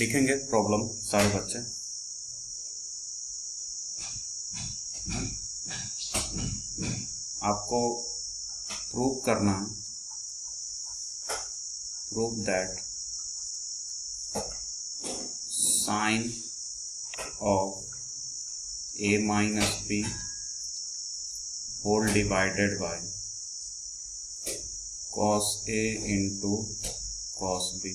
लिखेंगे प्रॉब्लम सारे बच्चे। आपको प्रूव करना है, prove that sine of a minus b whole divided by cos a into cos b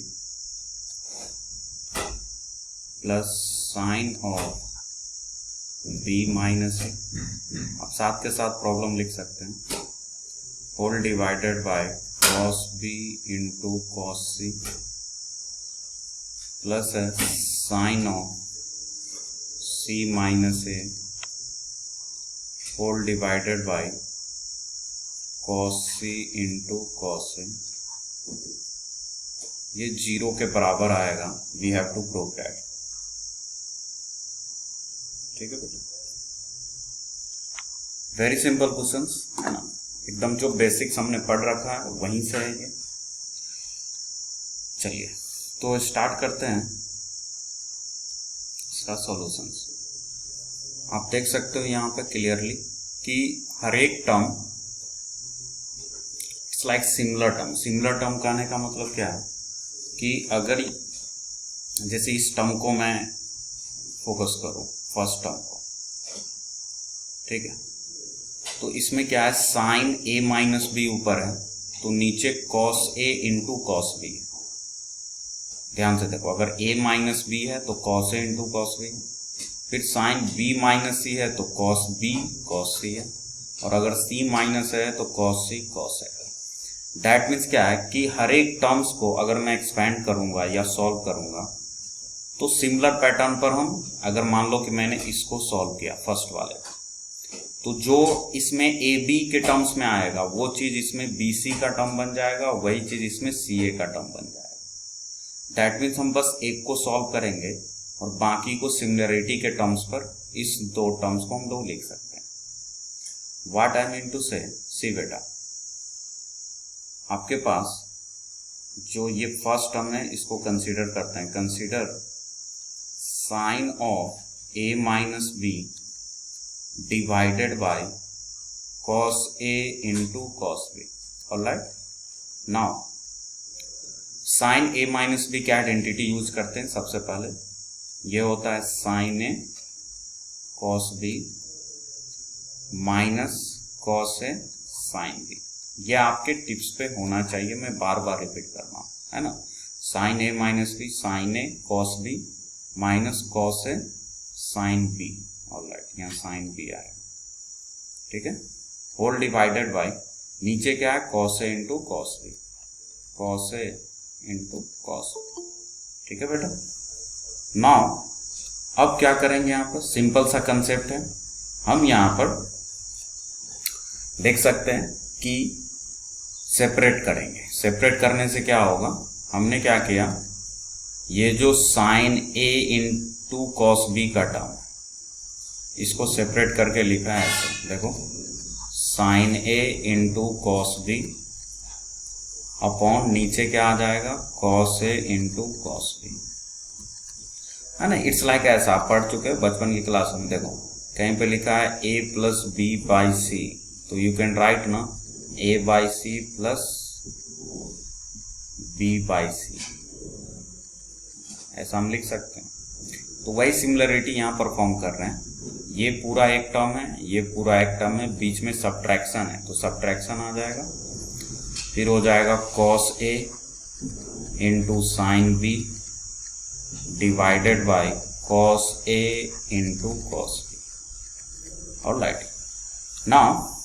plus sine of b minus a, आप साथ के साथ प्रॉब्लम लिख सकते हैं, whole divided by cos b into cos c plus है sine of c minus a whole divided by cos c into cos a। ये 0 के बराबर आएगा, we have to prove that. ठीक है बेटा, वेरी सिंपल क्वेश्चंस है ना, एकदम जो बेसिक्स हमने पढ़ रखा है वहीं से है ये। चलिए तो स्टार्ट करते हैं इसका सॉल्यूशंस। आप देख सकते हो यहाँ पे क्लियरली कि हर एक term it's like similar term. Similar term कहने का मतलब क्या है कि अगर जैसे इस टर्म को मैं फोकस करूं, फर्स्ट टर्म को, ठीक है, तो इसमें क्या है, साइन a माइनस बी ऊपर है तो नीचे cos a into cos b है। ध्यान से देखो, अगर a माइनस बी है तो cos a into cos b है, फिर साइन b माइनस c है तो cos b cos c है, और अगर c माइनस है तो cos c cos a है। दैट मीन्स क्या है कि हर एक टर्म्स को अगर मैं एक्सपेंड करूंगा या सॉल्व करूंगा तो सिमिलर पैटर्न पर हम, अगर मान लो कि मैंने इसको सॉल्व किया फर्स्ट वाले, तो जो इसमें ए बी के टर्म्स में आएगा वो चीज इसमें बी सी का टर्म बन जाएगा, वही चीज इसमें सी ए का टर्म बन जाएगा। दैट मीन्स हम बस एक को सॉल्व करेंगे और बाकी को सिमिलरिटी के टर्म्स पर इस दो टर्म्स को हम लोग लिख सकते हैं। व्हाट आई मीन टू से, सी बेटा, आपके पास जो ये फर्स्ट टर्म है इसको कंसीडर करते हैं। Consider sine of a minus B divided by cos a into cos b। Alright, now sine a minus b क्या आइडेंटिटी यूज करते हैं, सबसे पहले ये होता है sine a cos b minus cos a sine b। ये आपके टिप्स पे होना चाहिए, मैं बार बार रिपीट कर रहा हूं, है ना। Sine a minus b, sine a cos b minus cos a sine b। Alright, यहाँ साइन b आया, ठीक है, होल डिवाइडेड बाय नीचे क्या है, cos a into cos b, cos a into cos b। ठीक है बेटा, नाउ अब क्या करेंगे, यहाँ पर सिंपल सा कंसेप्ट है। हम यहाँ पर देख सकते हैं कि सेपरेट करेंगे। सेपरेट करने से क्या होगा, हमने क्या किया, ये जो sine a into cos b का टर्म है इसको सेपरेट करके लिखा है ऐसे, देखो, sine a into cos b upon नीचे क्या आ जाएगा, cos a into cos b, है ना। इट्स लाइक ऐसा आप पढ़ चुके हैं बचपन की क्लास में। देखो कहीं पे लिखा है a plus B by C, तो यू कैन राइट ना a by C plus b by C, ऐसा हम लिख सकते हैं। तो वही सिमिलरिटी यहाँ परफॉर्म कर रहे हैं। ये पूरा एक टर्म है, ये पूरा एक टर्म है, बीच में सब्ट्रैक्शन है तो सब्ट्रैक्शन आ जाएगा, फिर हो जाएगा cos a into sine b divided by cos a into cos b। Alright, now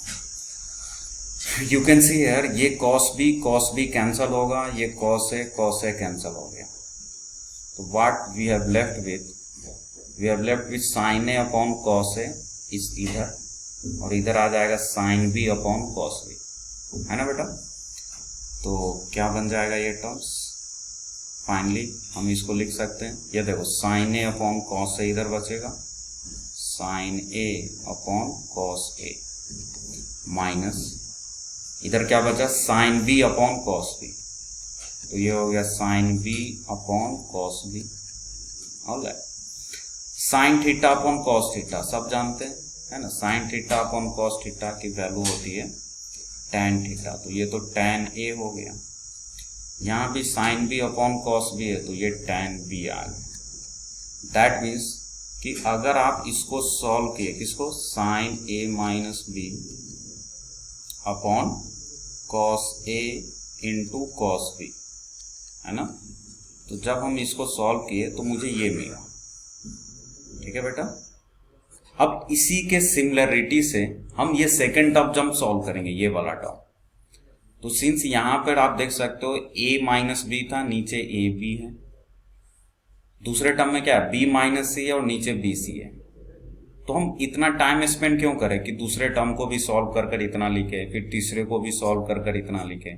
you can see here, ये cos b कैंसल होगा, ये cos a कैंसल हो गया, तो what we have left with, we have left with sine a upon cos a इस इधर, और इधर आ जाएगा sine b upon cos b, है ना बेटा। तो क्या बन जाएगा ये टर्म्स, फाइनली हम इसको लिख सकते हैं, ये देखो sine a upon cos a इधर बचेगा, sine a upon cos a minus इधर क्या बचा, sine b upon cos b, तो ये हो गया sine b upon cos b alright. Sine theta upon cos theta सब जानते हैं, है ना। Sine theta upon cos theta की वैल्यू होती है tan थीटा, तो ये तो tan A हो गया। यहाँ भी sine B upon cos B है, तो ये tan B आ गया। दैट मीन्स कि अगर आप इसको सॉल्व किए, किसको, sine A minus B upon cos A into cos B, है ना। तो जब हम इसको सॉल्व किए तो मुझे ये मिला, ठीक है बेटा। अब इसी के सिमिलरिटी से हम ये सेकंड टर्म जब सॉल्व करेंगे, ये वाला टर्म, तो सिंस यहां पर आप देख सकते हो a माइनस बी था, नीचे ए बी है। दूसरे टर्म में क्या है, b माइनस सी है और नीचे बी सी है। तो हम इतना टाइम स्पेंड क्यों करें कि दूसरे टर्म को भी सॉल्व कर कर इतना लिखे, फिर तीसरे को भी सॉल्व कर कर इतना लिखे,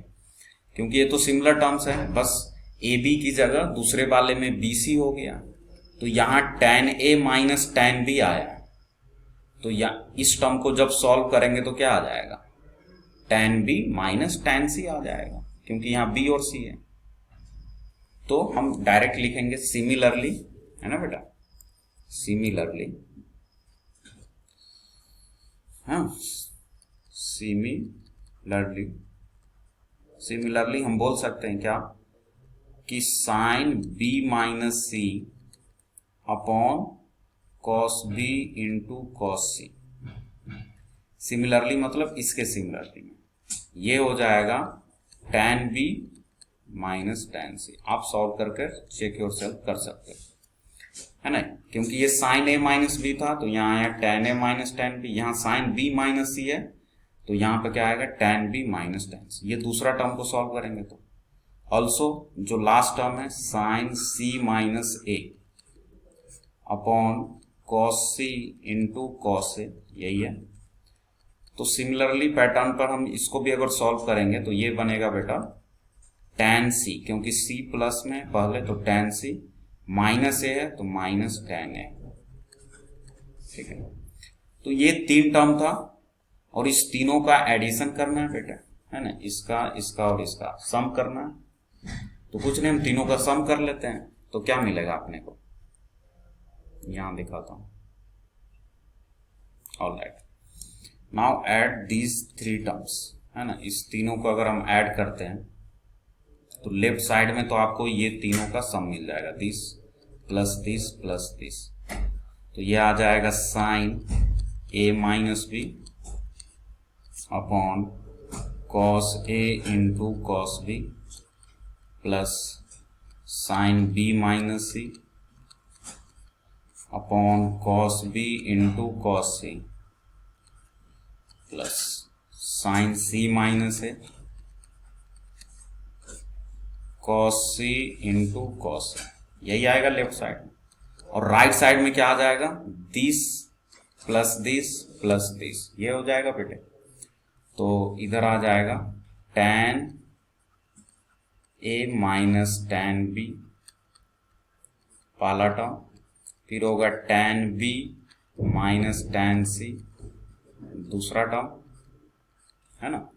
क्योंकि ये तो सिमिलर टर्म्स है। बस ए बी की जगह दूसरे वाले में बी सी हो गया, तो यहाँ tan A minus tan B आया। तो इस टर्म को जब सॉल्व करेंगे तो क्या आ जाएगा, tan B minus tan C आ जाएगा, क्योंकि यहाँ B और C है। तो हम डायरेक्ट लिखेंगे सिमिलरली, है ना बेटा, सिमिलरली, हाँ, सिमिलरली हम बोल सकते हैं क्या कि sine B minus C upon cos B into cos C। Similarly मतलब इसके सिमिलरली में ये हो जाएगा tan B minus tan C। आप सॉल्व करके चेक योर सेल्फ कर सकते हो, है ना। क्योंकि ये साइन A माइनस B था, तो यहाँ आया tan A minus tan B। यहाँ साइन B माइनस C है, तो यहाँ पे क्या आएगा, tan B minus tan C। ये दूसरा टर्म को सॉल्व करेंगे तो ऑल्सो जो लास्ट टर्म है sine C minus A upon cos C into cos A, यही है। तो सिमिलरली पैटर्न पर हम इसको भी अगर सॉल्व करेंगे तो ये बनेगा बेटा tan C, क्योंकि C प्लस में पहले, तो tan C माइनस A है तो माइनस tan A, ठीक है। तो ये तीन टर्म था और इस तीनों का एडिशन करना है बेटा, है ना। इसका, इसका और इसका सम करना है। तो कुछ नहीं, हम तीनों का सम कर लेते हैं, तो क्या मिलेगा अपने को, यहां दिखाता हूं। Alright, now add these three terms, है ना। इस तीनों को अगर हम ऐड करते हैं तो लेफ्ट साइड में तो आपको ये तीनों का सम मिल जाएगा, this plus this plus this. तो ये आ जाएगा sine A minus B upon cos A into cos B plus sine B minus C upon cos B into cos C plus sine C minus A cos C into cos A। यही आएगा left side में। और right side में क्या आ जाएगा, this plus this plus this, ये हो जाएगा बेटे। तो इधर आ जाएगा tan A minus tan B पहला टर्म, फिर होगा tan B minus tan C दूसरा टर्म, है ना।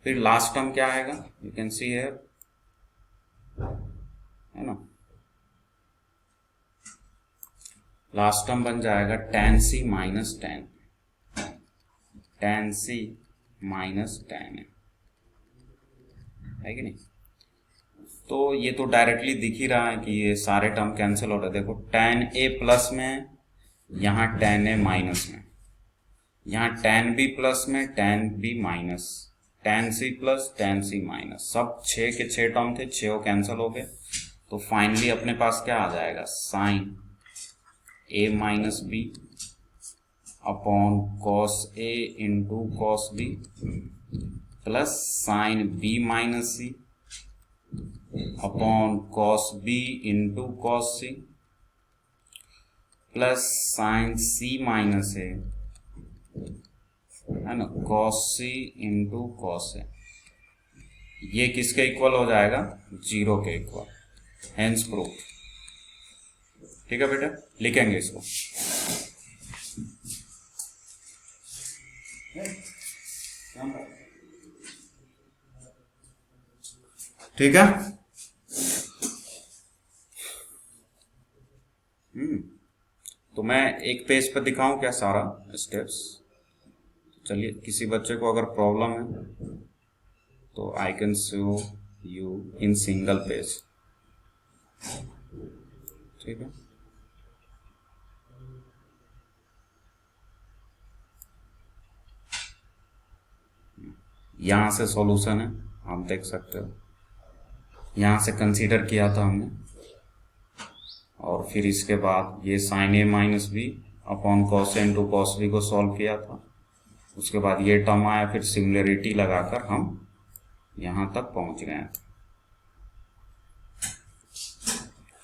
फिर लास्ट टर्म क्या आएगा, यू कैन सी हियर, है ना। लास्ट टर्म बन जाएगा tan C minus tan C minus tan A, है कि नहीं। तो ये तो डायरेक्टली दिख ही रहा है कि ये सारे टर्म कैंसिल हो रहे हैं। देखो tan A प्लस में, यहाँ tan A माइनस में, यहाँ tan B प्लस में, tan B minus, tan C plus tan C minus, सब 6 के 6 टर्म थे, 6 कैंसिल हो गए। तो फाइनली अपने पास क्या आ जाएगा, sine A minus B upon cos A into cos B plus sine B minus C upon cos B into cos C plus sine C minus A, है ना, cos C into cos A। ये किसके equal हो जाएगा, 0 के equal, hence proof. ठीक है बेटा, लिखेंगे इसको। ठीक है। तो मैं एक पेज पर दिखाऊं क्या सारा स्टेप्स? चलिए, किसी बच्चे को अगर प्रॉब्लम है तो I can show you in single page, ठीक है। यहां से सॉल्यूशन है, आप देख सकते हो, यहां से कंसीडर किया था हमने, और फिर इसके बाद ये sign A minus B upon cos A into cos B को सॉल्व किया था। उसके बाद ये टर्म आया, फिर सिमिलरिटी लगाकर हम यहां तक पहुंच गए।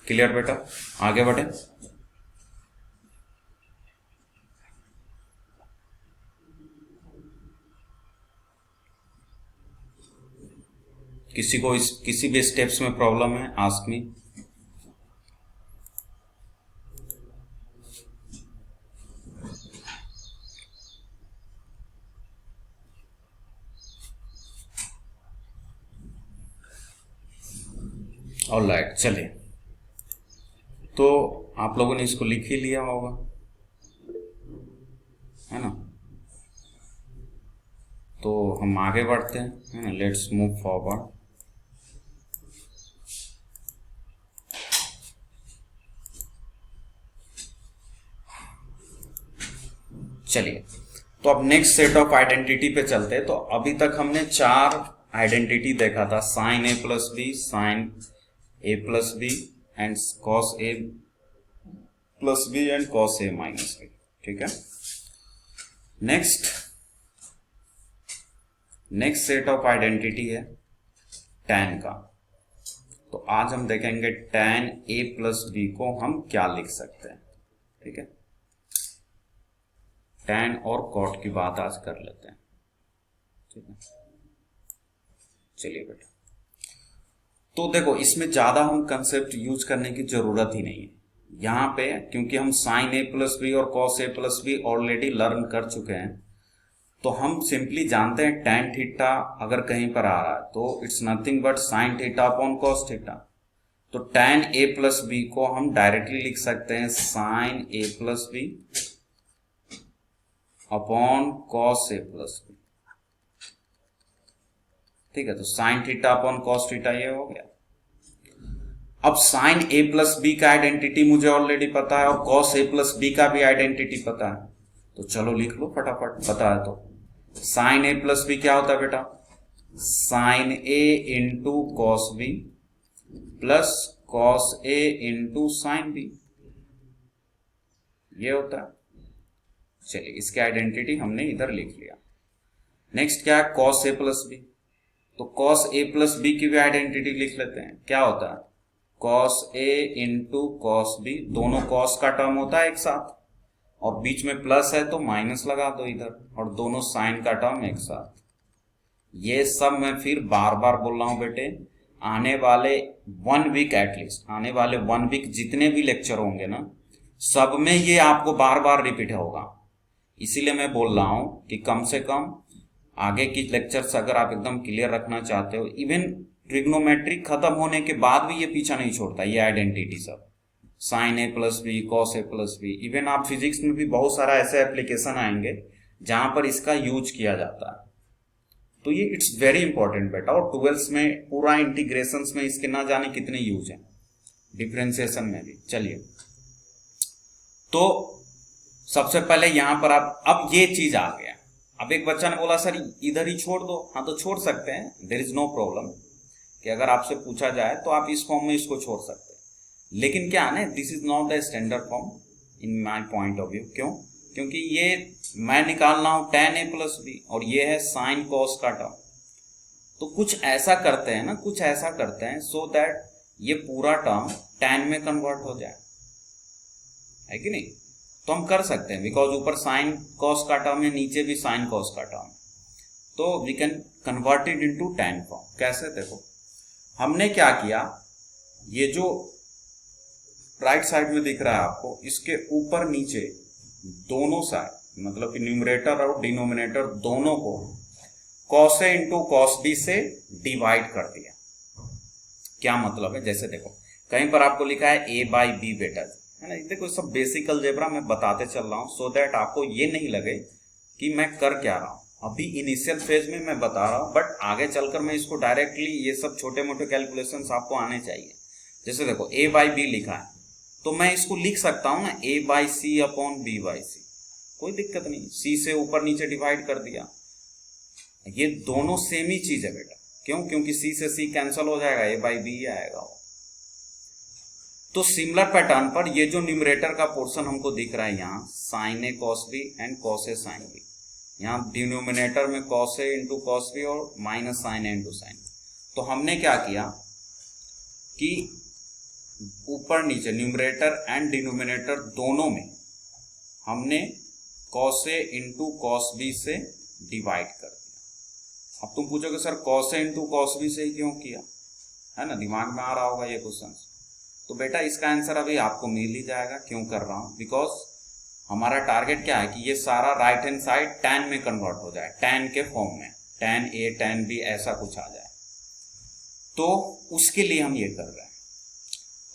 क्लियर बेटा, आगे बढ़े। किसी को किसी भी स्टेप्स में प्रॉब्लम है, आस्क मी। ऑलराइट, चलिए, तो आप लोगों ने इसको लिख ही लिया होगा, है ना। तो हम आगे बढ़ते हैं, है ना। Let's move forward. चलिए, तो अब नेक्स्ट सेट ऑफ आइडेंटिटी पे चलते हैं। तो अभी तक हमने 4 आइडेंटिटी देखा था, sine A plus B, sine A plus B and cos A plus B and cos A minus B, ठीक है। नेक्स्ट सेट ऑफ आइडेंटिटी है tan का। तो आज हम देखेंगे tan a प्लस बी को हम क्या लिख सकते हैं, ठीक है। tan और cot की बात आज कर लेते हैं, ठीक है। चलिए बेटा, तो देखो, इसमें ज्यादा हम कंसेप्ट यूज करने की जरूरत ही नहीं है यहाँ पे, क्योंकि हम साइन ए प्लस बी और cos A plus B already learn कर चुके हैं। तो हम सिंपली जानते हैं tan थीटा अगर कहीं पर आ रहा है तो it's nothing but sign theta upon cos theta. तो tan a प्लस बी को हम डायरेक्टली लिख सकते हैं sine A plus B upon cos A plus B, ठीक है। तो sign theta upon cos theta ये हो गया। अब साइन ए प्लस बी का आइडेंटिटी मुझे ऑलरेडी पता है और कॉस ए प्लस बी का भी आइडेंटिटी पता है, तो चलो लिख लो फटाफट, पता है तो। साइन ए प्लस बी क्या होता है बेटा? Sine A into cos B plus cos A into sine B, ये होता है। चलिए, इसकी आइडेंटिटी हमने इधर लिख लिया। नेक्स्ट क्या है? Cos A plus B. तो कॉस ए प्लस बी की भी आइडेंटिटी लिख लेते हैं। क्या होता है? Cos A into cos B, दोनों कॉस का टर्म होता है एक साथ, और बीच में प्लस है तो माइनस लगा दो इधर, और दोनों साइन का टर्म एक साथ। ये सब मैं फिर बार बार बोल रहा हूं बेटे, आने वाले 1 वीक एटलीस्ट, आने वाले 1 वीक जितने भी लेक्चर होंगे ना, सब में ये आपको बार बार रिपीट होगा। इसीलिए मैं बोल रहा हूं कि कम से कम आगे की लेक्चर्स अगर आप एकदम क्लियर रखना चाहते हो, इवन ट्रिग्नोमेट्री खत्म होने के बाद भी ये पीछा नहीं छोड़ता, ये आइडेंटिटी सब, sign A plus B, cos A plus B. Even आप फिजिक्स में भी बहुत सारा ऐसे एप्लीकेशन आएंगे जहां पर इसका यूज किया जाता है। तो ये इट्स वेरी इंपॉर्टेंट बेटा, और 12th में पूरा इंटीग्रेशन में इसके ना जाने कितने यूज हैं, डिफरेंशिएशन में भी। चलिए, तो सबसे पहले यहां पर आप, अब ये चीज आ गया। अब एक बच्चा ने बोला सर इधर ही छोड़ दो, हाँ तो छोड़ सकते हैं, देयर इज नो प्रॉब्लम, कि अगर आपसे पूछा जाए तो आप इस फॉर्म में इसको छोड़ सकते हैं। लेकिन क्या है, this is not the standard form in my point of view. क्यों? क्योंकि ये मैं निकाल रहा हूं tan a प्लस बी, और ये है साइन कॉस का टर्म। तो कुछ ऐसा करते हैं ना, कुछ ऐसा करते हैं सो दैट ये पूरा टर्म tan में कन्वर्ट हो जाए, है कि नहीं? तो हम कर सकते हैं, बिकॉज ऊपर साइन कॉस का टर्म है, नीचे भी साइन कॉस का टर्म, तो we can convert it into tan form. कैसे? देखो, हमने क्या किया, ये जो राइट साइड में दिख रहा है आपको, इसके ऊपर नीचे दोनों साइड, मतलब कि न्यूमरेटर और डिनोमिनेटर दोनों को cos a into cos B से डिवाइड कर दिया। क्या मतलब है? जैसे देखो, कहीं पर आपको लिखा है a बाई बी बेटा, है ना। देखो सब बेसिक अलजेब्रा मैं बताते चल रहा हूँ सो दैट आपको ये नहीं लगे कि मैं कर क्या रहा हूँ। अभी इनिशियल फेज में मैं बता रहा हूँ, बट आगे चलकर मैं इसको डायरेक्टली ये सब छोटे मोटे कैलकुलेशंस आपको आने चाहिए। जैसे देखो a बाई बी लिखा है तो मैं इसको लिख सकता हूँ ना a by C upon B by C, कोई दिक्कत नहीं। c से ऊपर नीचे डिवाइड कर दिया, ये दोनों सेम ही चीज है बेटा। क्यों? क्योंकि c से c कैंसिल हो जाएगा, a बाई बी आएगा वो। तो सिमिलर पैटर्न पर ये जो न्यूमरेटर का पोर्शन हमको दिख रहा है यहाँ sine A cos B and cos A sine B, यहाँ डिनोमिनेटर में cos A into cos B और minus sine A into sine. तो हमने क्या किया कि ऊपर नीचे न्यूमरेटर एंड डिनोमिनेटर दोनों में हमने cos A into cos B से डिवाइड कर दिया। अब तुम पूछोगे sir cos A into cos B से ही क्यों किया, है ना, दिमाग में आ रहा होगा ये क्वेश्चन। तो बेटा इसका आंसर अभी आपको मिल ही जाएगा क्यों कर रहा हूं। बिकॉज हमारा टारगेट क्या है कि ये सारा राइट हैंड साइड tan में कन्वर्ट हो जाए, tan के फॉर्म में, tan A tan B ऐसा कुछ आ जाए। तो उसके लिए हम ये कर रहे हैं।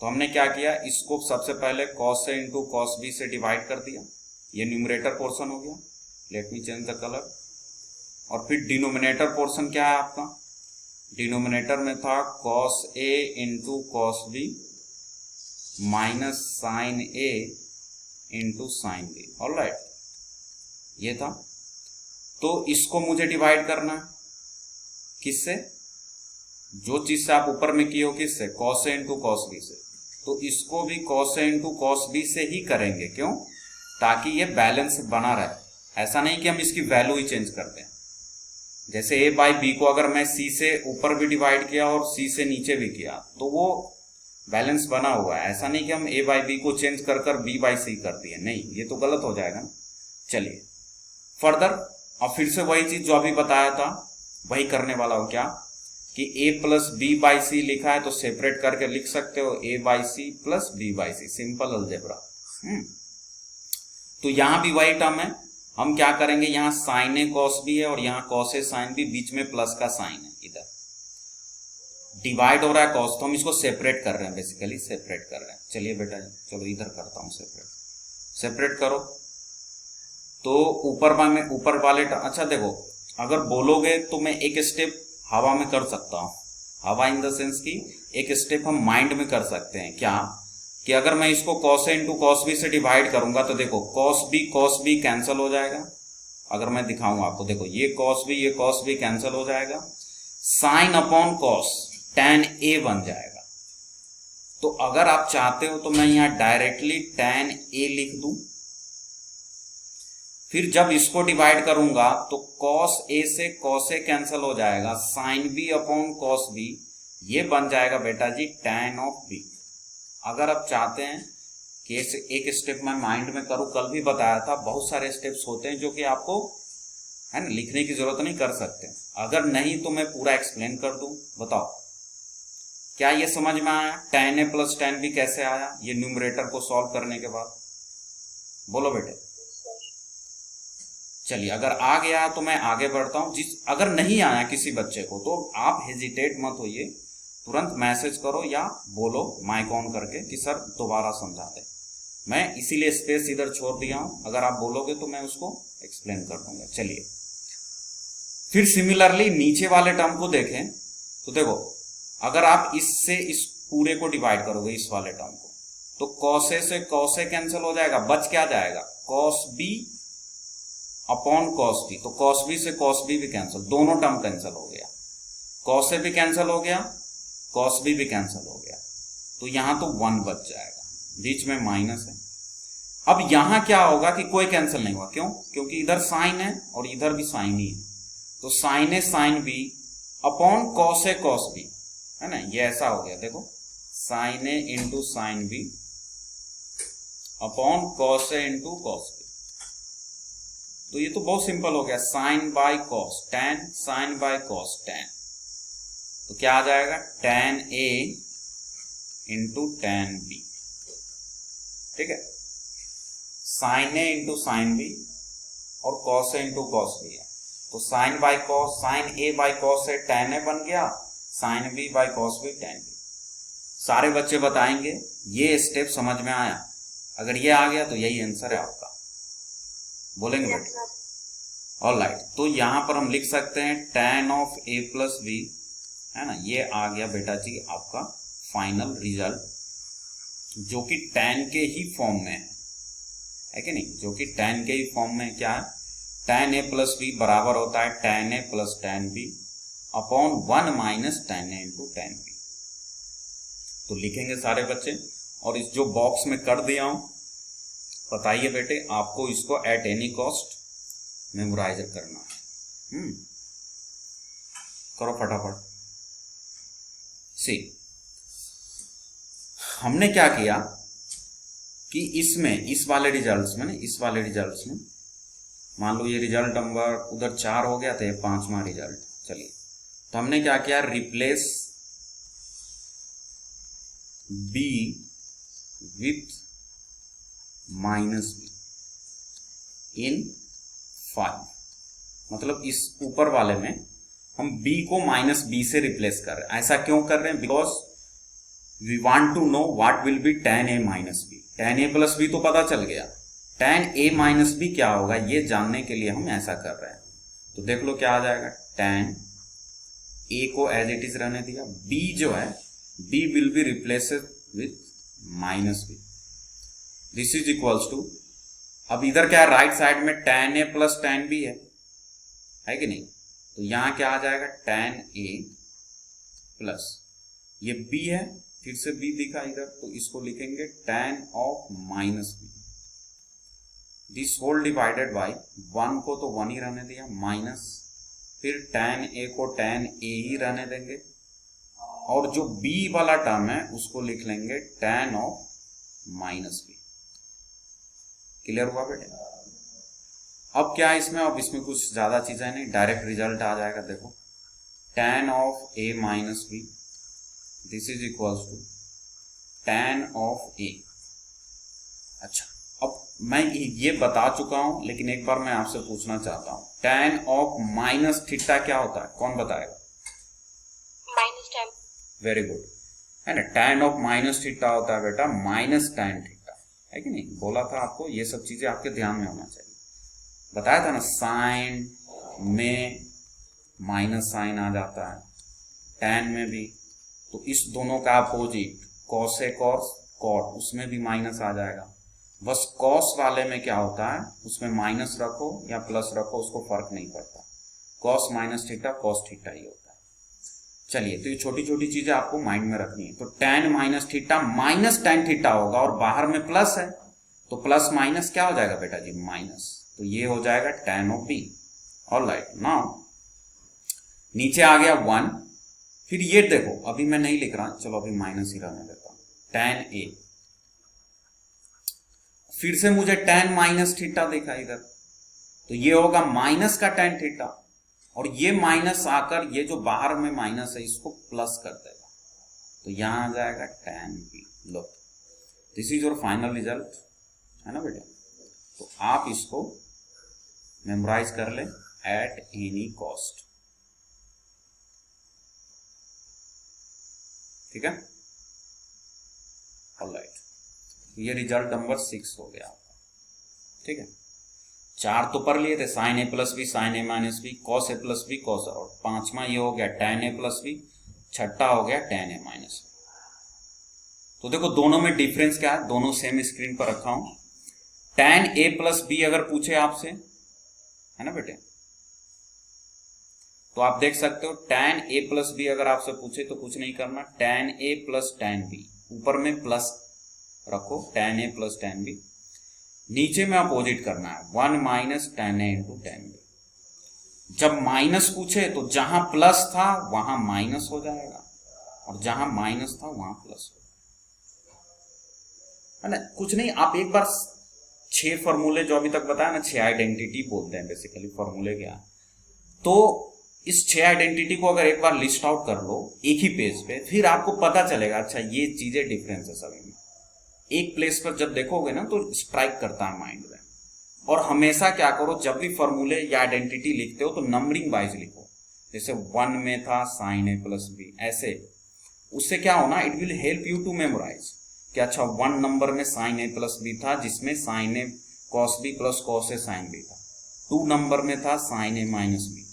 तो हमने क्या किया, इसको सबसे पहले cos A into cos B से डिवाइड कर दिया, ये न्यूमरेटर पोर्शन हो गया। Let me change the colour. और फिर डिनोमिनेटर पोर्शन क्या है आपका, डिनोमिनेटर में था cos A into cos B minus sine A into sine B. Alright, ये था। तो इसको मुझे डिवाइड करना है किससे, जो चीज से आप ऊपर में किए हो, किससे, cos A into cos B से। तो इसको भी cos A into cos B से ही करेंगे। क्यों? ताकि ये बैलेंस बना रहे। ऐसा नहीं कि हम इसकी वैल्यू ही चेंज कर दें। जैसे ए बाई बी को अगर मैं सी से ऊपर भी डिवाइड किया और सी से नीचे भी किया तो वो बैलेंस बना हुआ है। ऐसा नहीं कि हम ए बाई बी को चेंज कर कर बी बाई सी कर दिए, नहीं, ये तो गलत हो जाएगा ना। चलिए फर्दर, अब फिर से वही चीज जो अभी बताया था वही करने वाला हूं। क्या कि a plus B by C लिखा है तो सेपरेट करके लिख सकते हो a by C plus B by C, simple algebra. तो यहां भी वही टर्म है। हम क्या करेंगे, यहाँ साइन ए कॉस बी है और यहाँ कॉस ए साइन बी, बीच में प्लस का साइन है, इधर डिवाइड हो रहा है कॉस, तो हम इसको सेपरेट कर रहे हैं, बेसिकली सेपरेट कर रहे हैं। चलिए बेटा चलो इधर करता हूं सेपरेट करो। तो ऊपर वाले अच्छा देखो, अगर बोलोगे तो मैं एक स्टेप हवा में कर सकता हूं। हवा इन द सेंस की एक स्टेप हम माइंड में कर सकते हैं। क्या कि अगर मैं इसको cos A into cos B से डिवाइड करूंगा तो देखो कॉस बी कैंसिल हो जाएगा। अगर मैं दिखाऊं आपको, देखो ये कॉस बी कैंसिल हो जाएगा, sine upon cos tan A बन जाएगा। तो अगर आप चाहते हो तो मैं यहां डायरेक्टली tan A लिख दूं, फिर जब इसको डिवाइड करूंगा तो cos A से cos A कैंसिल हो जाएगा, sin B upon cos B, ये बन जाएगा बेटा जी tan ऑफ B। अगर आप चाहते हैं कि एक स्टेप मैं माइंड में करूं, कल भी बताया था बहुत सारे स्टेप्स होते हैं जो कि आपको, है ना, लिखने की जरूरत नहीं, कर सकते। अगर नहीं तो मैं पूरा एक्सप्लेन कर दूं। बताओ क्या ये समझ में आया, tan A प्लस tan B कैसे आया ये न्यूमरेटर को सॉल्व करने के बाद? बोलो बेटे। चलिए अगर आ गया तो मैं आगे बढ़ता हूं। अगर नहीं आया किसी बच्चे को तो आप हेजिटेट मत होइए, तुरंत मैसेज करो या बोलो माइक ऑन करके कि सर दोबारा समझा दे। मैं इसीलिए स्पेस इधर छोड़ दिया हूं, अगर आप बोलोगे तो मैं उसको एक्सप्लेन कर दूंगा। चलिए फिर सिमिलरली नीचे वाले टर्म को देखें तो देखो, अगर आप इससे इस पूरे को डिवाइड करोगे, इस वाले टर्म को, तो cos A से cos A कैंसिल हो जाएगा, बच क्या जाएगा, cos B upon cos B। तो cos B से cos B भी कैंसिल, दोनों टर्म कैंसिल हो गया, cos A भी कैंसिल हो गया, cos B भी कैंसिल हो गया। तो यहां तो 1 बच जाएगा, बीच में माइनस है। अब यहां क्या होगा कि कोई कैंसिल नहीं हुआ। क्यों? क्योंकि इधर साइन है और इधर भी साइन ही है। तो sine A sine B upon cos A cos B, है ना, ये ऐसा हो गया। देखो sine A into sine B upon cos A into cos B। तो ये तो बहुत सिंपल हो गया, sine by cos tan, sine by cos tan। तो क्या आ जाएगा, tan A into tan B। ठीक है, sine A into sine B और cos A into cos B है। तो sine by cos, sine A by cos से tan A बन गया, sine B by cos B tan B। सारे बच्चे बताएंगे ये स्टेप समझ में आया। अगर ये आ गया तो यही आंसर है आपका, बोलेंगे बेटा? ऑलराइट, तो यहां पर हम लिख सकते हैं tan of a plus B, है ना, ये आ गया बेटा जी आपका फाइनल रिजल्ट, जो कि tan के ही फॉर्म में है कि नहीं, जो कि tan के ही फॉर्म में क्या है, tan a प्लस बी बराबर होता है tan a प्लस tan b upon 1 minus tan a into tan b। तो लिखेंगे सारे बच्चे, और इस जो बॉक्स में कर दिया हूं, बताइए बेटे आपको इसको एट एनी कॉस्ट मेमोराइज करना है। करो फटाफट। सी, हमने क्या किया कि इसमें इस वाले रिजल्ट्स में मान लो ये रिजल्ट नंबर उधर 4 हो गया था, ये 5वां रिजल्ट। चलिए, तो हमने क्या किया, replace b with minus be in 5, मतलब इस ऊपर वाले में हम b को माइनस बी से रिप्लेस कर रहे हैं। ऐसा क्यों कर रहे हैं? Because we want to know what will be tan a minus B. tan a plus B तो पता चल गया, tan a माइनस बी क्या होगा ये जानने के लिए हम ऐसा कर रहे हैं। तो देख लो क्या आ जाएगा, tan a को एज इट इज रहने दिया, b जो है b will be replace with minus B, this is equals to, अब इधर क्या है, राइट साइड में tan a प्लस tan b है कि नहीं, तो यहां क्या आ जाएगा, tan a प्लस ये b है, फिर से b दिखा इधर, तो इसको लिखेंगे tan of minus B, this whole divided by 1 को तो 1 ही रहने दिया, माइनस फिर tan a को tan a ही रहने देंगे, और जो b वाला टर्म है उसको लिख लेंगे tan of minus B. Clear हुआ बेटे? अब क्या है इसमें, अब इसमें कुछ ज्यादा चीजें नहीं, डायरेक्ट रिजल्ट आ जाएगा। देखो, tan of a minus B, this is equals to tan of a। अच्छा, अब मैं ये बता चुका हूं, लेकिन एक बार मैं आपसे पूछना चाहता हूं, tan ऑफ माइनस थीटा क्या होता है, कौन बताएगा? Minus tan। वेरी गुड, है ना, tan ऑफ माइनस थीटा होता है बेटा माइनस tan थीटा, है कि नहीं? बोला था आपको, ये सब चीजें आपके ध्यान में होना चाहिए, बताया था ना, साइन में माइनस साइन आ जाता है, tan में भी, तो इस दोनों का अपोजिट cos है cos, cot उसमें भी माइनस आ जाएगा, बस cos वाले में क्या होता है, उसमें माइनस रखो या प्लस रखो उसको फर्क नहीं पड़ता, cos minus theta cos theta ही होता है। चलिए, तो ये छोटी छोटी चीजें आपको माइंड में रखनी है। तो tan minus theta minus tan theta होगा, और बाहर में प्लस है, तो प्लस माइनस क्या हो जाएगा बेटा जी, माइनस, तो ये हो जाएगा tan of b। Alright, now नीचे आ गया 1, फिर ये देखो, अभी मैं नहीं लिख रहा, चलो अभी माइनस ही रहने देता हूं, tan a, फिर से मुझे tan माइनस थीटा दिखा इधर, तो ये होगा माइनस का tan थीटा, और ये माइनस आकर ये जो बाहर में माइनस है इसको प्लस कर देगा, तो यहां आ जाएगा tan b। Low, this is your final result, है ना बेटा? तो आप इसको मेमोराइज कर ले एट एनी कॉस्ट, ठीक है? ऑलराइट, ये रिजल्ट नंबर 6 हो गया आपका, ठीक है? 4 तो पढ़ लिए थे, sign A plus B sine A minus B, cos A plus B cos, और 5वां ये हो गया tan ए प्लस बी, 6ठा हो गया tan ए माइनस बी। तो देखो दोनों में डिफरेंस क्या है, दोनों सेम स्क्रीन पर रखा हूं। tan ए प्लस बी अगर पूछे आपसे, है ना बेटे, तो आप देख सकते हो tan a प्लस बी अगर आपसे पूछे तो कुछ नहीं करना, tan a प्लस tan b, ऊपर में प्लस रखो, tan a प्लस tan b, नीचे में अपोजिट करना है 1 minus tan a into tan b। जब माइनस पूछे तो जहां प्लस था वहां माइनस हो जाएगा, और जहां माइनस था वहां प्लस हो, है ना? कुछ नहीं, आप एक बार 6 फॉर्मूले जो अभी तक बताया ना, 6 आइडेंटिटी बोलते हैं बेसिकली, फॉर्मूले क्या, तो इस 6 आइडेंटिटी को अगर एक बार लिस्ट आउट कर लो एक ही पेज पे, फिर आपको पता चलेगा अच्छा ये चीजें डिफरेंस है सभी में। एक प्लेस पर जब देखोगे ना तो स्ट्राइक करता है माइंड में। और हमेशा क्या करो, जब भी फॉर्मूले या आइडेंटिटी लिखते हो तो नंबरिंग वाइज लिखो, जैसे 1 में था साइन ए प्लस बी, ऐसे, उससे क्या होना, it will help you to memorise. कि अच्छा 1 नंबर में साइन ए प्लस बी था जिसमें sign A cos B plus cos A sine B था, 2 नंबर में था साइन ए माइनस बी,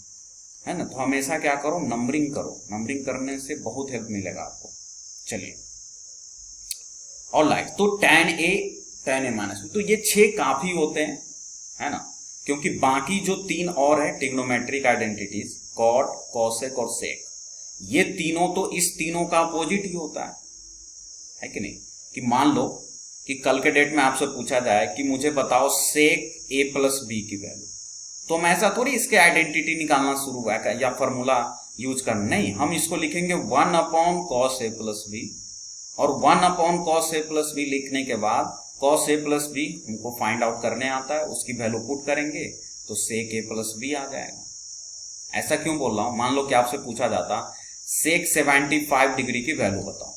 है ना। तो हमेशा क्या करो, नंबरिंग करो, नंबरिंग करने से बहुत हेल्प मिलेगा आपको। चलिए ऑलराइट, तो tan a माइनस बी, तो ये 6 काफी होते हैं, है ना, क्योंकि बाकी जो 3 और है ट्रिग्नोमेट्रिक आइडेंटिटीज कॉट, कॉसेक और सेक, ये तीनों तो इस तीनों का अपोजिट ही होता है कि नहीं। कि मान लो कि कल के डेट में आपसे पूछा जाए कि मुझे बताओ सेक a प्लस बी की वैल्यू, तो हम ऐसा थोड़ी इसके आइडेंटिटी निकालना शुरू हुआ है या फॉर्मूला यूज करना, नहीं, हम इसको लिखेंगे 1 upon cos A plus B, और 1 upon cos A plus B लिखने के बाद कॉस ए प्लस बी हमको फाइंड आउट करने आता है, उसकी वैल्यू पुट करेंगे तो सेक ए प्लस बी आ जाएगा। ऐसा क्यों बोल रहा हूं, मान लो कि आपसे पूछा जाता सेक 75 डिग्री की वैल्यू बताओ,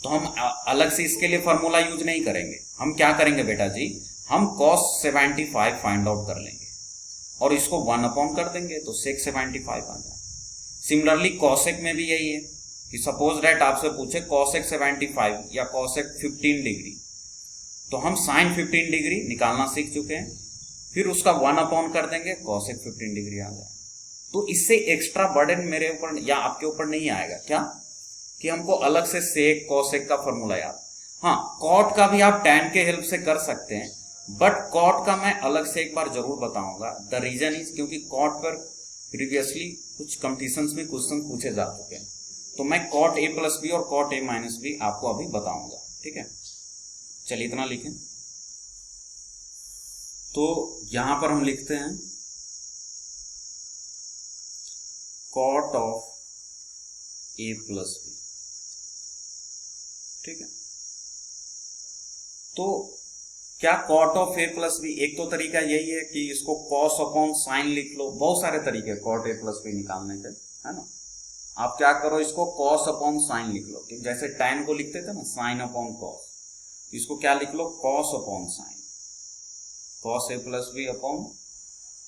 तो हम अलग से इसके लिए फॉर्मूला यूज नहीं करेंगे, हम क्या करेंगे बेटा जी, हम cos 75 फाइंड आउट कर लेंगे और इसको 1 अपॉन कर देंगे तो सेक 75 आ जाए। सिमिलरली कॉसेक में भी यही है कि सपोज दैट आपसे पूछे कॉसेक 75 या कॉसेक 15 डिग्री, तो हम साइन 15 डिग्री निकालना सीख चुके हैं, फिर उसका 1 अपॉन कर देंगे, कॉसेक 15 डिग्री आ जाए। तो इससे एक्स्ट्रा बर्डन मेरे ऊपर या आपके ऊपर नहीं आएगा, क्या कि हमको अलग से सेक कॉसेक का फॉर्मूला याद। हाँ, कॉट का भी आप टैन के हेल्प से कर सकते हैं, बट कॉट का मैं अलग से एक बार जरूर बताऊंगा। द रीजन इज क्योंकि कॉट पर प्रीवियसली कुछ कंपटीशंस में क्वेश्चन पूछे जा चुके हैं, तो मैं कॉट ए प्लस बी और कॉट ए माइनस बी आपको अभी बताऊंगा, ठीक है। चलिए इतना लिखें, तो यहां पर हम लिखते हैं cot of A plus B, ठीक है। तो क्या cot of A plus B, एक तो तरीका यही है कि इसको कॉस अपॉन साइन लिख लो, बहुत सारे तरीके कॉट ए प्लस बी निकालने के, है ना। आप क्या करो, इसको कॉस अपॉन साइन लिख लो, कि जैसे टैन को लिखते थे ना साइन अपॉन कॉस, इसको क्या लिख लो, cos upon sine, cos A plus B upon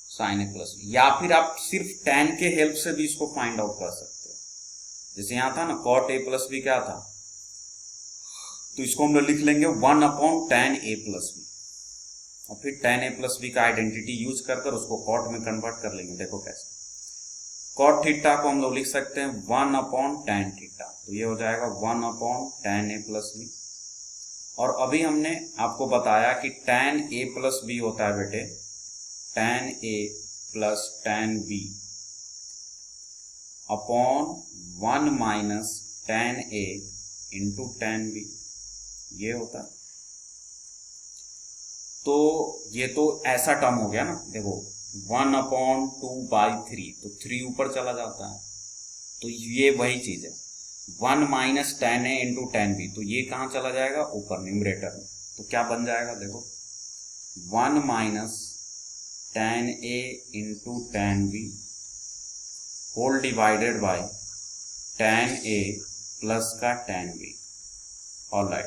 sine A plus B. या फिर आप सिर्फ टैन के हेल्प से भी इसको फाइंड आउट कर सकते हो। जैसे यहां था ना कॉट ए प्लस बी क्या था, तो इसको हम लोग लिख लेंगे 1 upon tan A plus B, और फिर टैन ए प्लस बी का आइडेंटिटी यूज कर उसको कॉट में कन्वर्ट कर लेंगे। देखो कैसे, कॉट थीटा को हम लोग लिख सकते हैं 1 अपॉन टैन थीटा, तो ये हो जाएगा 1 upon tan A plus B. और अभी हमने आपको बताया कि टैन ए प्लस बी होता है बेटे tan A plus tan B upon 1 minus tan A into tan B, ये होता है। तो ये तो ऐसा टर्म हो गया ना, देखो 1 अपॉन 2/3, तो 3 ऊपर चला जाता है, तो ये वही चीज है 1 minus tan A into tan B, तो ये कहां चला जाएगा, ऊपर न्यूमरेटर में। तो क्या बन जाएगा, देखो 1 minus tan A into tan B whole divided by tan A plus का टैन बी। ऑलराइट,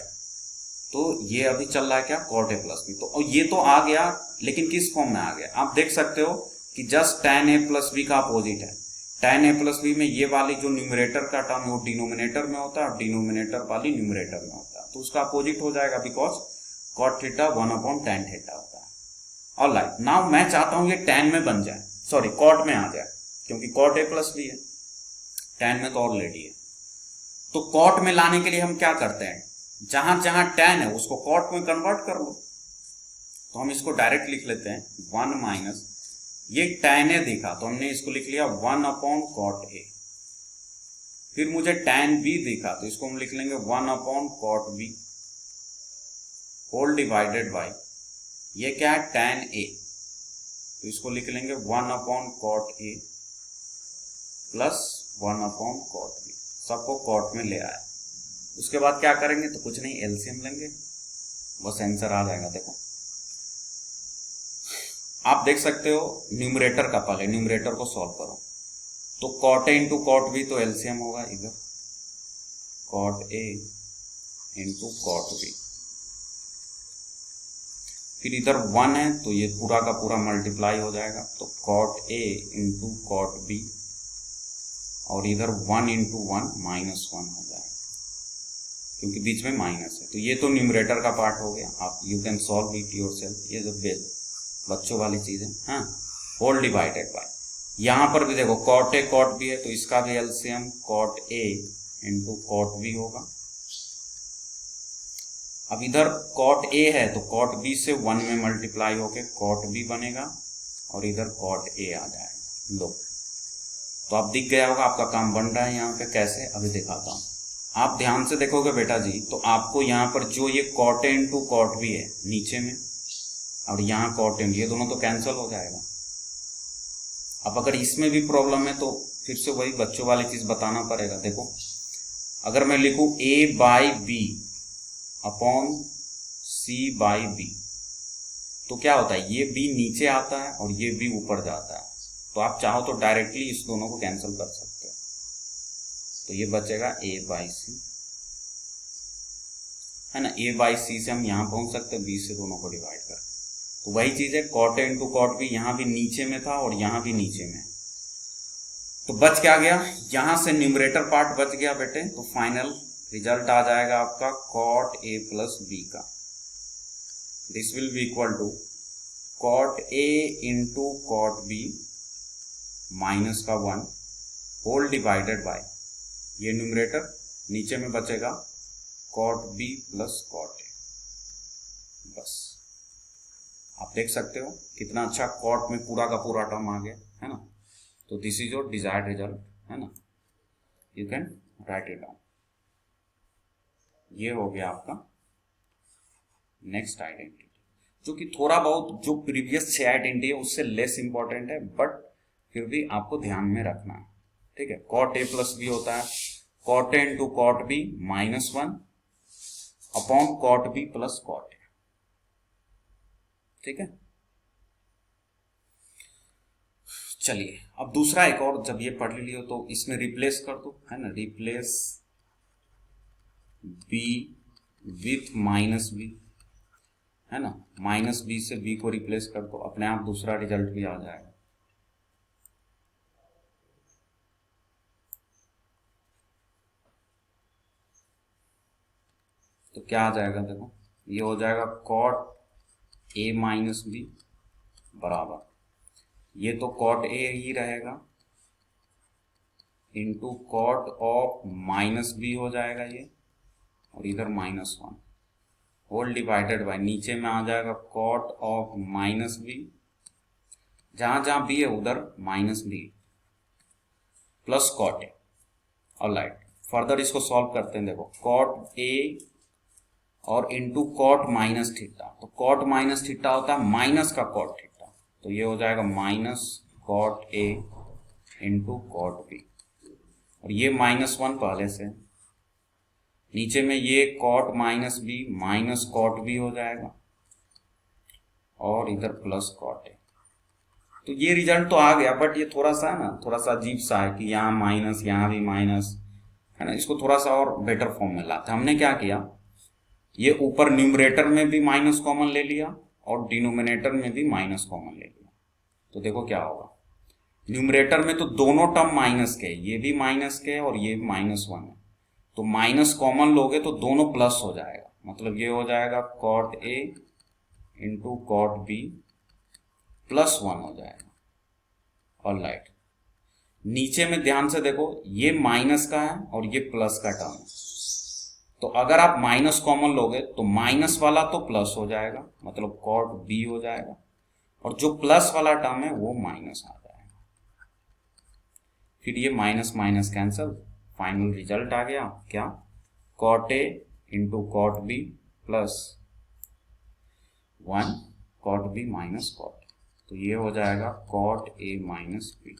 तो ये अभी चल रहा है क्या, कॉट ए प्लस बी। तो ये तो आ गया, लेकिन किस फॉर्म में आ गया, आप देख सकते हो कि just tan A plus B का अपोजिट है। टैन ए प्लस बी में ये वाली जो न्यूमरेटर का टर्म है वो डिनोमिनेटर में होता है, और डिनोमिनेटर वाली न्यूमरेटर में होता है, तो उसका अपोजिट हो जाएगा, because cot theta 1 upon tan theta होता है। ऑलराइट, नाउ मैं चाहता हूं ये टैन में बन जाए, सॉरी कॉट में आ जाए, क्योंकि कॉट ए प्लस बी है, टैन में तो ऑलरेडी है। तो कॉट में लाने के लिए हम क्या करते हैं, जहां जहां टैन है उसको कॉट में कन्वर्ट कर लो। तो हम इसको डायरेक्ट लिख लेते हैं 1 माइनस, ये टैन ए दिखा तो हमने इसको लिख लिया 1 अपॉन कॉट ए। फिर मुझे टैन बी दिखा तो इसको हम लिख लेंगे 1 upon cot B whole divided by, ये क्या है, टैन ए, तो इसको लिख लेंगे 1 upon cot A plus 1 upon cot B, सबको कॉट में ले आया। उसके बाद क्या करेंगे, तो कुछ नहीं, एलसीएम लेंगे, बस आंसर आ जाएगा। देखो आप देख सकते हो न्यूमरेटर का, पहले न्यूमरेटर को सॉल्व करो, तो cot A into cot B, तो एलसीएम होगा इधर cot A into cot B, फिर इधर 1 है तो ये पूरा का पूरा मल्टीप्लाई हो जाएगा, तो cot A into cot B, और इधर 1 इंटू 1 -1 हो जाएगा। क्योंकि बीच में माइनस है। तो ये तो न्यूमरेटर का पार्ट हो गया, आप you can solve it yourself, ये जो बच्चों वाली चीज है। हाँ, होल डिवाइडेड बाय, यहाँ पर भी देखो कॉट ए कॉट बी है, तो इसका भी LCM cot A into cot B होगा। अब इधर कॉट ए है तो कॉट बी से 1 में मल्टीप्लाई होके कॉट बी बनेगा और इधर कॉट ए आ जाएगा। लो, तो आप दिख गया होगा आपका काम बन रहा है यहाँ पे। कैसे, अभी दिखाता हूँ। आप ध्यान से देखोगे बेटा जी, तो आपको यहाँ पर जो ये cot A into cot B है नीचे में, और यहाँ कॉट ए, ये दोनों तो कैंसिल हो जाएगा। अब अगर इसमें भी प्रॉब्लम है तो फिर से वही बच्चों वाली चीज बताना पड़ेगा। देखो, अगर मैं लिखूं A by B upon C by B, तो क्या होता है, ये बी नीचे आता है और ये बी ऊपर जाता है। तो आप चाहो तो डायरेक्टली इस दोनों को कैंसिल कर सकते हो, तो ये बचेगा ए बाई सी, है ना। ए बाई सी से हम यहां पहुंच सकते हैं, बी से दोनों को डिवाइड कर। तो वही चीज है, cot A into cot B, यहां भी नीचे में था और यहां भी नीचे में, तो बच क्या गया, यहां से न्यूमरेटर पार्ट बच गया बेटे। तो फाइनल रिजल्ट आ जाएगा आपका कॉट ए प्लस बी का। This will be equal to cot A into cot B minus का 1 होल डिवाइडेड बाय, ये न्यूमरेटर, नीचे में बचेगा cot B plus cot A. बस आप देख सकते हो कितना अच्छा कॉट में पूरा का पूरा टर्म आ गया, है ना। तो this is your desired result, है ना। You can right it down. ये हो गया आपका नेक्स्ट आइडेंटिटी, जो कि थोड़ा बहुत जो प्रीवियस 6 आइडेंटिटी है उससे लेस इंपॉर्टेंट है, बट फिर भी आपको ध्यान में रखना है, ठीक है। कॉट ए प्लस बी होता है cot A into cot B minus 1 upon cot B plus cot A, ठीक है। चलिए अब दूसरा एक और, जब ये पढ़ लियो तो इसमें रिप्लेस कर दो, है ना। Replace B with minus B, है ना। माइनस बी से बी को रिप्लेस कर दो, अपने आप दूसरा रिजल्ट भी आ जाएगा। तो क्या आ जाएगा, देखो ये हो जाएगा कॉट ए माइनस बी बराबर, ये तो कॉट ए ही रहेगा into cot of minus B हो जाएगा ये, और इधर माइनस 1 होल डिवाइडेड बाय, नीचे में आ जाएगा कॉट ऑफ माइनस बी, जहां जहां बी है उधर minus B plus cot A. Alright, further इसको सॉल्व करते हैं। देखो कॉट ए और इंटू कॉट माइनस थीटा, तो कॉट माइनस थीटा होता है माइनस का कॉट थीटा, तो ये हो जाएगा minus cot A into cot B, और ये माइनस 1 पहले से, नीचे में ये cot minus B minus cot B हो जाएगा, और इधर प्लस कॉट ए। तो ये रिजल्ट तो आ गया, बट ये थोड़ा सा है ना, थोड़ा सा अजीब सा है कि यहाँ माइनस यहाँ भी माइनस, है ना। इसको थोड़ा सा और बेटर फॉर्म में लाते। हमने क्या किया, ये ऊपर न्यूमरेटर में भी माइनस कॉमन ले लिया और डिनोमिनेटर में भी माइनस कॉमन ले लिया। तो देखो क्या होगा, न्यूमरेटर में तो दोनों टर्म माइनस के, ये भी माइनस के और ये भी -1 है, तो माइनस कॉमन लोगे तो दोनों प्लस हो जाएगा, मतलब ये हो जाएगा cot A into cot B plus 1 हो जाएगा। ऑलराइट, नीचे में ध्यान से देखो, ये माइनस का है और ये प्लस का टर्म है, तो अगर आप माइनस कॉमन लोगे तो माइनस वाला तो प्लस हो जाएगा, मतलब कॉट बी हो जाएगा, और जो प्लस वाला टर्म है वो माइनस आ जाएगा। फिर ये minus minus cancel, final result आ गया क्या, cot A into cot B plus 1 cot B minus cot, तो ये हो जाएगा कॉट ए माइनस बी।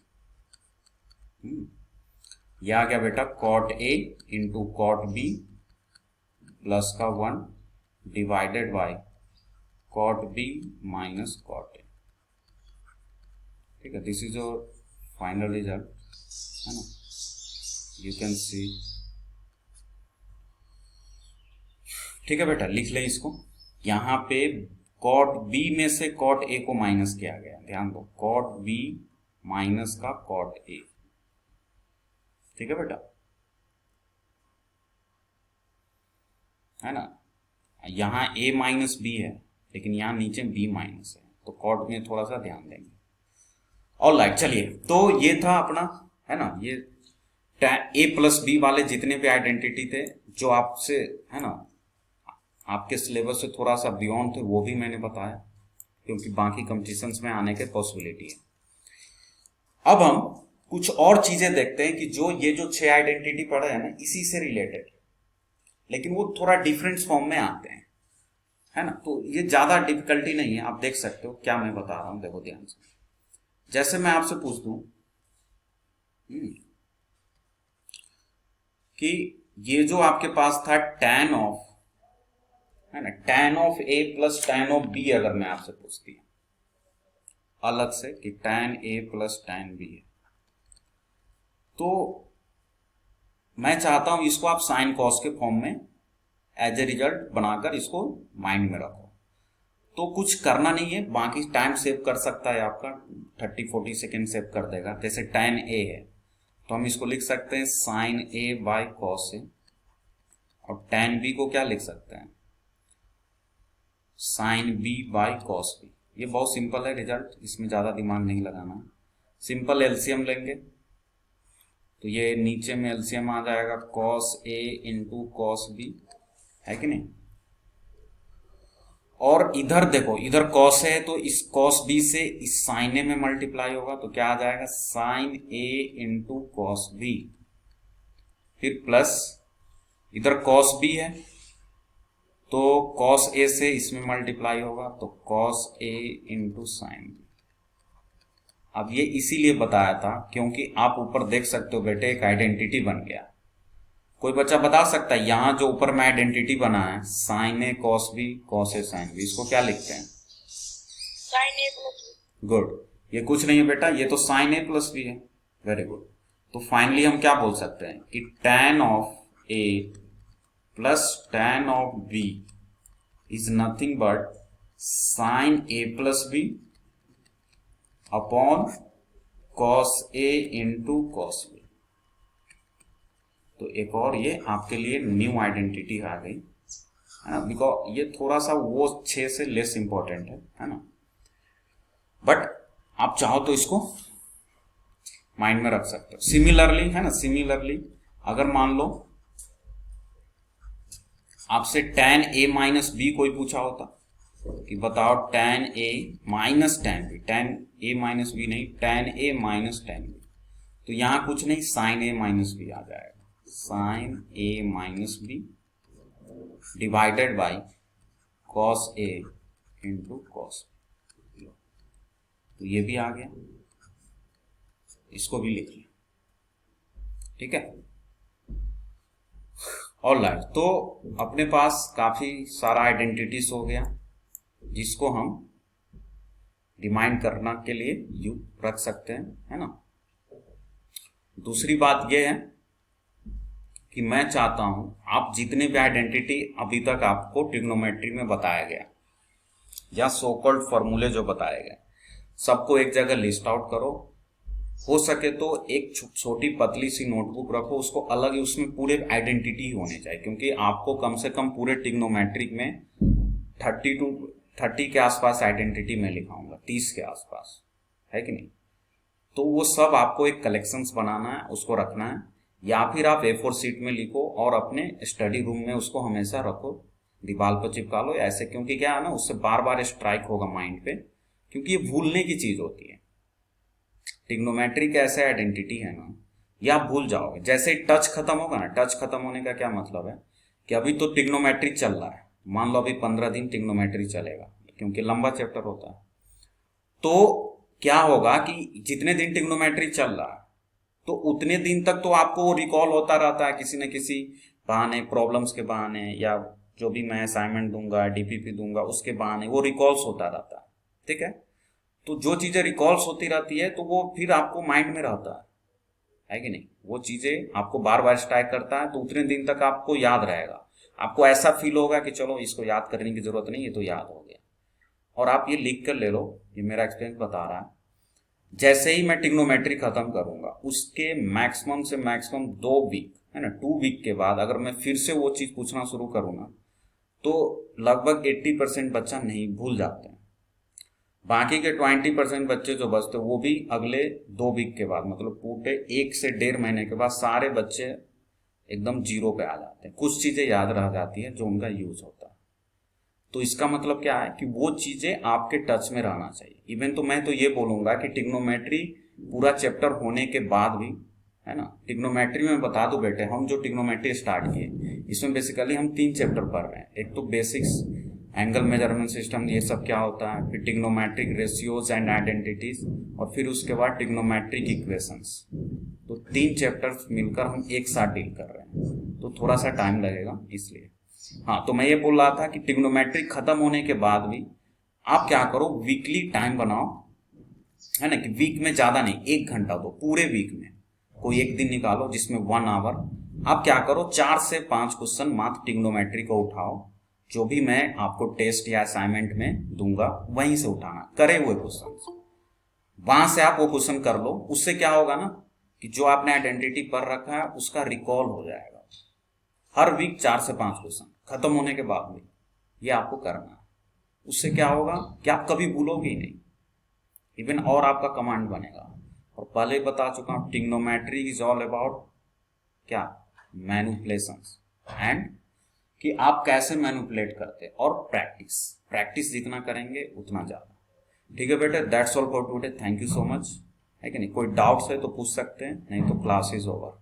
ये आ गया बेटा cot A into cot B plus का 1 divided by cot B minus cot A, ठीक है। This is your final result, है ना। यू कैन सी, ठीक है बेटा, लिख ले इसको। यहां पे कॉट बी में से कॉट ए को माइनस किया गया, ध्यान दो, कॉट बी माइनस का कॉट ए, ठीक है बेटा। है ना। यहाँ a माइनस बी है लेकिन यहाँ नीचे b माइनस है, तो कॉर्ड में थोड़ा सा ध्यान देंगे। ऑलराइट, चलिए, तो ये था अपना, है ना, ये a प्लस बी वाले जितने भी आइडेंटिटी थे जो आपसे, है ना, आपके सिलेबस से थोड़ा सा बियॉन्ड थे, वो भी मैंने बताया क्योंकि बाकी कंपटीशंस में आने के पॉसिबिलिटी है। अब हम कुछ और चीजें देखते हैं कि जो ये जो 6 आइडेंटिटी पढ़े हैं ना, इसी से रिलेटेड, लेकिन वो थोड़ा डिफरेंट फॉर्म में आते हैं, है ना। तो ये ज्यादा डिफिकल्टी नहीं है, आप देख सकते हो क्या मैं बता रहा हूं, देखो ध्यान से। जैसे मैं आपसे पूछ दूं कि ये जो आपके पास था tan ऑफ, है ना, tan ऑफ a प्लस tan ऑफ b, अगर मैं आपसे पूछती हूँ अलग से कि tan a प्लस tan b है, तो मैं चाहता हूं इसको आप साइन कॉस के फॉर्म में एज ए रिजल्ट बनाकर इसको माइंड में रखो। तो कुछ करना नहीं है, बाकी टाइम सेव कर सकता है आपका, 30-40 सेकेंड सेव कर देगा। जैसे tan a है तो हम इसको लिख सकते हैं sine a by cos A, और tan b को क्या लिख सकते हैं, sine b by cos b। ये बहुत सिंपल है रिजल्ट, इसमें ज्यादा दिमाग नहीं लगाना। सिंपल एलसीएम लेंगे तो ये नीचे में एलसीएम आ जाएगा cos a into cos b, है कि नहीं। और इधर देखो, इधर कॉस है तो इस कॉस b से इस साइन ए में मल्टीप्लाई होगा, तो क्या आ जाएगा sine a into cos b, फिर प्लस इधर कॉस b है तो कॉस a से इसमें मल्टीप्लाई होगा, तो cos a into sine b। अब ये इसीलिए बताया था क्योंकि आप ऊपर देख सकते हो बेटे एक आइडेंटिटी बन गया। कोई बच्चा बता सकता है यहां जो ऊपर में आइडेंटिटी बना है sine A cos B cos A sine B, इसको क्या लिखते हैं, sine A plus B. Good, ये कुछ नहीं है बेटा, ये तो साइन ए प्लस बी है, वेरी गुड। तो फाइनली हम क्या बोल सकते हैं कि tan of A plus tan of B is nothing but sine A plus B upon cos A into cos B. तो एक और ये आपके लिए न्यू आइडेंटिटी आ गई, है ना, बिकॉज ये थोड़ा सा वो 6 से लेस इंपॉर्टेंट है ना, बट आप चाहो तो इसको माइंड में रख सकते हो। सिमिलरली, है ना, सिमिलरली अगर मान लो आपसे tan a माइनस बी कोई पूछा होता कि बताओ tan a minus tan b, tan a minus B नहीं, tan a minus tan b, तो यहां कुछ नहीं साइन a माइनस बी आ जाएगा, sine a minus B divided by cos a into cos B. तो ये भी आ गया, इसको भी लिख लिया, ठीक है। ऑलराइट, तो अपने पास काफी सारा आइडेंटिटीज हो गया जिसको हम रिमाइंड करना के लिए यू रख सकते हैं, है ना। दूसरी बात यह है कि मैं चाहता हूं आप जितने भी आइडेंटिटी अभी तक आपको ट्रिग्नोमेट्री में बताया गया या सो कॉल्ड फॉर्मूले जो बताए गए सबको एक जगह लिस्ट आउट करो। हो सके तो एक छोटी पतली सी नोटबुक रखो, उसको अलग ही, उसमें पूरे आइडेंटिटी होने चाहिए, क्योंकि आपको कम से कम पूरे ट्रिग्नोमेट्रिक में 30 के आसपास आइडेंटिटी में लिखाऊंगा, 30 के आसपास, है कि नहीं। तो वो सब आपको एक कलेक्शंस बनाना है, उसको रखना है, या फिर आप A4 शीट में लिखो और अपने स्टडी रूम में उसको हमेशा रखो, दीवार पर चिपका लो ऐसे, क्योंकि क्या है ना, उससे बार बार स्ट्राइक होगा माइंड पे, क्योंकि ये भूलने की चीज होती है। ट्रिग्नोमेट्री का ऐसा आइडेंटिटी है ना, ये आप भूल जाओगे। जैसे ही टच खत्म होगा ना, टच खत्म होने का क्या मतलब है कि अभी तो ट्रिग्नोमेट्री चल रहा है, मान लो अभी 15 दिन ट्रिग्नोमेट्री चलेगा, क्योंकि लंबा चैप्टर होता है, तो क्या होगा कि जितने दिन ट्रिग्नोमेट्री चल रहा है तो उतने दिन तक तो आपको रिकॉल होता रहता है किसी न किसी बहाने, प्रॉब्लम्स के बहाने, या जो भी मैं असाइनमेंट दूंगा, डीपीपी दूंगा, उसके बहाने वो रिकॉल्स होता रहता है, ठीक है। तो जो चीजें रिकॉल्स होती रहती है तो वो फिर आपको माइंड में रहता है कि नहीं, वो चीजें आपको बार बार स्ट्राइक करता है, तो उतने दिन तक आपको याद रहेगा, आपको ऐसा फील होगा कि चलो इसको याद करने की जरूरत नहीं, ये तो याद हो गया। और आप ये लिख कर ले लो, ये मेरा एक्सपीरियंस बता रहा है, जैसे ही मैं ट्रिग्नोमेट्री खत्म करूंगा उसके मैक्सिमम से मैक्सिमम 2 वीक, है ना, 2 वीक के बाद अगर मैं फिर से वो चीज पूछना शुरू करूँ ना, तो लगभग 80% बच्चा नहीं भूल जाते हैं। बाकी के 20% बच्चे जो बचते वो भी अगले 2 वीक के बाद, मतलब पूरे 1 से 1.5 महीने के बाद सारे बच्चे एकदम जीरो पे आ जाते हैं। कुछ चीजें याद रह जाती है जो उनका यूज होता है। तो इसका मतलब क्या है कि वो चीजें आपके टच में रहना चाहिए। इवन तो मैं तो ये बोलूंगा कि ट्रिग्नोमेट्री पूरा चैप्टर होने के बाद भी, है ना, ट्रिग्नोमेट्री में बता दो बेटे, हम जो ट्रिग्नोमेट्री स्टार्ट किए इसमें बेसिकली हम 3 चैप्टर पढ़ रहे हैं। एक तो बेसिक्स, एंगल मेजरमेंट सिस्टम, ये सब क्या होता है, फिर ट्रिग्नोमेट्रिक रेशियोज एंड आइडेंटिटीज, और फिर उसके बाद ट्रिग्नोमेट्रिक इक्वेशंस। तो 3 चैप्टर्स मिलकर हम एक साथ डील कर रहे हैं, तो थोड़ा सा टाइम लगेगा इसलिए। हाँ, तो मैं ये बोल रहा था कि ट्रिग्नोमेट्री खत्म होने के बाद भी आप क्या करो, वीकली टाइम बनाओ, है ना, कि वीक में ज्यादा नहीं, 1 घंटा दो, पूरे वीक में कोई एक दिन निकालो जिसमें 1 आवर आप क्या करो, 4 से 5 क्वेश्चन मात्र ट्रिग्नोमेट्री को उठाओ। जो भी मैं आपको टेस्ट या असाइनमेंट में दूंगा वहीं से उठाना, करे हुए क्वेश्चन, वहां से आप वो क्वेश्चन कर लो। उससे क्या होगा ना कि जो आपने आइडेंटिटी पढ़ रखा है उसका रिकॉल हो जाएगा। हर वीक 4 से 5 क्वेश्चन खत्म होने के बाद भी ये आपको करना है। उससे क्या होगा कि आप कभी भूलोगे ही नहीं, इवन और आपका कमांड बनेगा। और पहले बता चुका हूं, ट्रिग्नोमेट्री इज ऑल अबाउट क्या, मैनिपुलेशंस, एंड कि आप कैसे मैनिपुलेट करते हैं, और प्रैक्टिस जितना करेंगे उतना ज्यादा। ठीक है बेटे, that's all for today. Thank you so much. है कि नहीं, कोई डाउट्स है तो पूछ सकते हैं, नहीं तो क्लास इज ओवर।